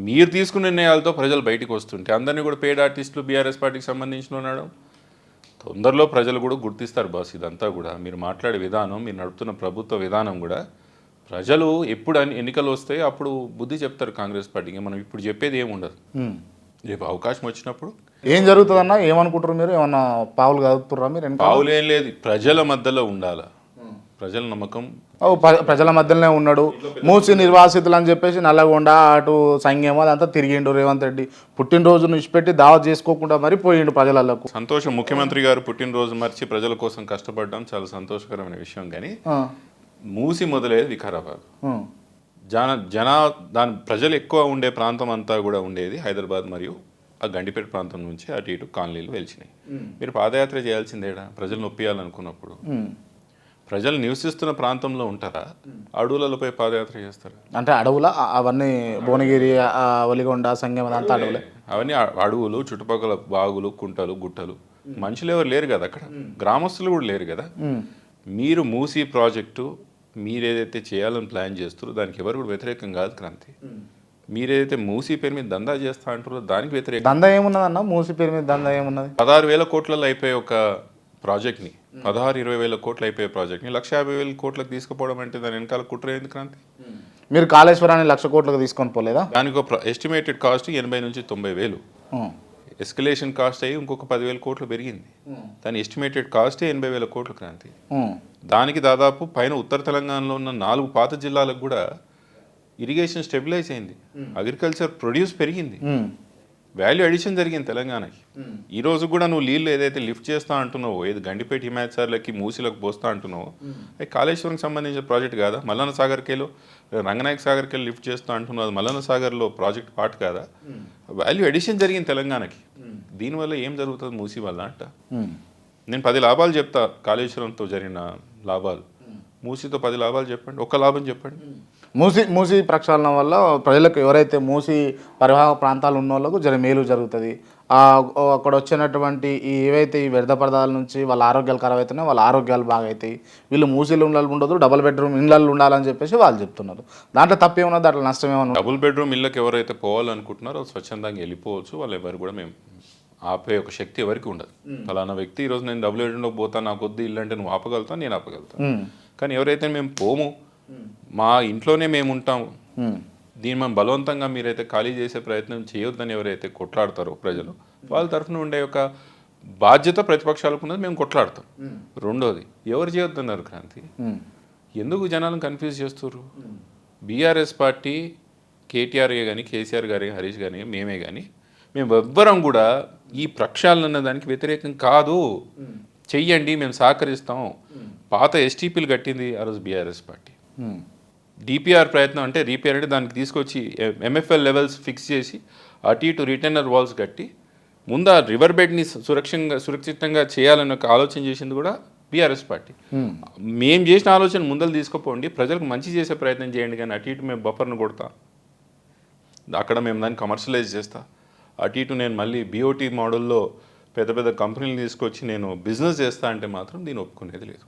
మీరు తీసుకున్న నిర్ణయాలతో ప్రజలు బయటికి వస్తుంటే అందరినీ కూడా పెయిడ్ ఆర్టిస్టులు బీఆర్ఎస్ పార్టీకి సంబంధించిన ఉన్నాడు. తొందరలో ప్రజలు కూడా గుర్తిస్తారు బాస్. ఇదంతా కూడా మీరు మాట్లాడే విధానం, మీరు నడుపుతున్న ప్రభుత్వ విధానం కూడా ప్రజలు ఎప్పుడు ఎన్నికలు వస్తాయి అప్పుడు బుద్ధి చెప్తారు కాంగ్రెస్ పార్టీకి. మనం ఇప్పుడు చెప్పేది ఏమి ఉండదు. రేపు అవకాశం వచ్చినప్పుడు ఏం జరుగుతుందన్న ఏమనుకుంటారు మీరు? ఏమన్నా పావులు కదుపుతుర్రా మీరు? పావులు ఏం లేదు, ప్రజల మధ్యలో ఉండాలా, ప్రజల నమ్మకం. ప్రజల మధ్యలోనే ఉన్నాడు. మూసి నిర్వాసితులు అని చెప్పేసి నల్లగొండ అటు సంఘం అదంతా తిరిగిండు రేవంత్ రెడ్డి. పుట్టినరోజును ఇచ్చిపెట్టి దావత్ చేసుకోకుండా మరి పోయిండు ప్రజలకు. సంతోషం, ముఖ్యమంత్రి గారు పుట్టినరోజు మర్చి ప్రజల కోసం కష్టపడడం చాలా సంతోషకరమైన విషయం. కానీ మూసి మొదలయ్యేది వికారాబాద్. దాని ప్రజలు ఎక్కువ ఉండే ప్రాంతం అంతా కూడా ఉండేది హైదరాబాద్ మరియు ఆ గండిపేట ప్రాంతం నుంచి అటు ఇటు కాలనీలు వెలిచినాయి. మీరు పాదయాత్ర చేయాల్సిందేడా ప్రజలు నొప్పియాలనుకున్నప్పుడు? ప్రజలు నివసిస్తున్న ప్రాంతంలో ఉంటారా, అడవులపై పాదయాత్ర చేస్తారా? అంటే అడవుల అవన్నీ భువనగిరి, ఒలిగొండ, సంగం అంతా అడవులే. అవన్నీ అడవులు, చుట్టుపక్కల బాగులు, కుంటలు, గుట్టలు. మనుషులు ఎవరు లేరు కదా అక్కడ, గ్రామస్తులు కూడా లేరు కదా. మీరు మూసీ ప్రాజెక్టు మీరేదైతే చేయాలని ప్లాన్ చేస్తారో దానికి ఎవరు కూడా వ్యతిరేకం కాదు క్రాంతి. మీరేదైతే మూసీ పేరు మీద దందా చేస్తా అంటారో దానికి వ్యతిరేకం. దందా ఏమున్నది అన్న? మూసీ పేరు మీద దందా ఏమున్నది? 16,000 కోట్లలో అయిపోయే ఒక ప్రాజెక్ట్ని, 16-20 కోట్లు అయిపోయే ప్రాజెక్ట్ని 1,50,000 కోట్లకు తీసుకుపోవడం అంటే దాని వెనకాల కుట్ర ఏంది క్రాంతి? మీరు కాళేశ్వరాన్ని 1,00,000 కోట్లకు తీసుకొని పోలేదా? దానికి ఒక ఎస్టిమేటెడ్ కాస్ట్ 80 నుంచి 90,000. ఎస్కలేషన్ కాస్ట్ అయ్యి ఇంకొక 10,000 కోట్లు పెరిగింది. దాని ఎస్టిమేటెడ్ కాస్టే 80,000 కోట్లు క్రాంతి. దానికి దాదాపు పైన ఉత్తర తెలంగాణలో ఉన్న 4 పాత జిల్లాలకు కూడా ఇరిగేషన్ స్టెబిలైజ్ అయింది, అగ్రికల్చర్ ప్రొడ్యూస్ పెరిగింది, వాల్యూ అడిషన్ జరిగింది తెలంగాణకి. ఈ రోజు కూడా నువ్వు నీళ్ళు ఏదైతే లిఫ్ట్ చేస్తా అంటున్నావో, ఏది గండిపేట హిమాయత్సార్లకి మూసీలకు పోస్తా అంటున్నావో అది కాళేశ్వరంకి సంబంధించిన ప్రాజెక్ట్ కాదా? మల్లన్న సాగర్కేలో రంగనాయక సాగర్కేలో లిఫ్ట్ చేస్తా అంటున్నావు, అది మల్లన్న సాగర్లో ప్రాజెక్ట్ పార్ట్ కాదా? వాల్యూ అడిషన్ జరిగింది తెలంగాణకి. దీనివల్ల ఏం జరుగుతుంది మూసీ వల్ల అంట? నేను 10 లాభాలు చెప్తా కాళేశ్వరంతో జరిగిన లాభాలు, మూసీతో 10 లాభాలు చెప్పండి, ఒక్క లాభం చెప్పండి. మూసీ ప్రక్షాళన వల్ల ప్రజలకు, ఎవరైతే మూసీ పరివాహక ప్రాంతాలు ఉన్న వాళ్ళకు మేలు జరుగుతుంది. అక్కడ వచ్చినటువంటి ఏవైతే ఈ వ్యర్థ పదార్థాల నుంచి వాళ్ళ ఆరోగ్యాలు ఖరాబ్ అవుతున్నాయి, వాళ్ళ ఆరోగ్యాలు బాగా అవుతాయి. వీళ్ళు మూసీలు ఉండదు, డబుల్ బెడ్రూమ్ ఇళ్ళల్లో ఉండాలని చెప్పేసి వాళ్ళు చెప్తున్నారు. దాంట్లో తప్పేమన్నా, దాంట్లో నష్టం ఏమన్నా? డబుల్ బెడ్రూమ్ ఇళ్ళకి ఎవరైతే పోవాలనుకుంటున్నారో స్వచ్ఛందంగా వెళ్ళిపోవచ్చు. వాళ్ళు ఎవరు కూడా మేము ఆపే ఒక శక్తి ఎవరికి ఉండదు. ఫలానా వ్యక్తి ఈరోజు నేను డబుల్ బెడ్రూమ్లోకి పోతాను, నాకు వద్దు ఇల్లు అంటే నువ్వు ఆపగలుగుతాను, నేను ఆపగలుగుతాను. కానీ ఎవరైతే మేము పోము, మా ఇంట్లోనే మేము ఉంటాము, దీన్ని మనం బలవంతంగా మీరైతే ఖాళీ చేసే ప్రయత్నం చేయొద్దని ఎవరైతే కొట్లాడతారో ప్రజలు, వాళ్ళ తరఫున ఉండే ఒక బాధ్యత ప్రతిపక్షాలకు ఉన్నది, మేము కొట్లాడతాం. రెండోది, ఎవరు చేయొద్దన్నారు క్రాంతి? ఎందుకు జనాలను కన్ఫ్యూజ్ చేస్తున్నారు? బీఆర్ఎస్ పార్టీ, కేటీఆర్ కానీ, కేసీఆర్ గారి, హరీష్ కానీ, మేమే కానీ, మేము ఎవ్వరం కూడా ఈ ప్రక్షాళన అన్న దానికి వ్యతిరేకం కాదు. చెయ్యండి, మేము సహకరిస్తాం. పాత ఎస్టీపీలు కట్టింది ఆ రోజు బీఆర్ఎస్ పార్టీ. డిపిఆర్ ప్రయత్నం అంటే, రీపేర్ అంటే దానికి తీసుకొచ్చి ఎంఎఫ్ఎల్ లెవెల్స్ ఫిక్స్ చేసి అటు ఇటు రిటైనర్ వాల్స్ కట్టి ముందు ఆ రివర్ బెడ్ని సురక్షితంగా చేయాలని ఒక ఆలోచన చేసింది కూడా బీఆర్ఎస్ పార్టీ. మేము చేసిన ఆలోచన ముందలు తీసుకుపోండి, ప్రజలకు మంచి చేసే ప్రయత్నం చేయండి, కానీ అటు ఇటు మేము బఫర్ను కొడతా, అక్కడ మేము దాన్ని కమర్షియలైజ్ చేస్తా, అటు ఇటు నేను మళ్ళీ బీఓటీ మోడల్లో పెద్ద పెద్ద కంపెనీలు తీసుకొచ్చి నేను బిజినెస్ చేస్తా అంటే మాత్రం దీన్ని ఒప్పుకునేది లేదు.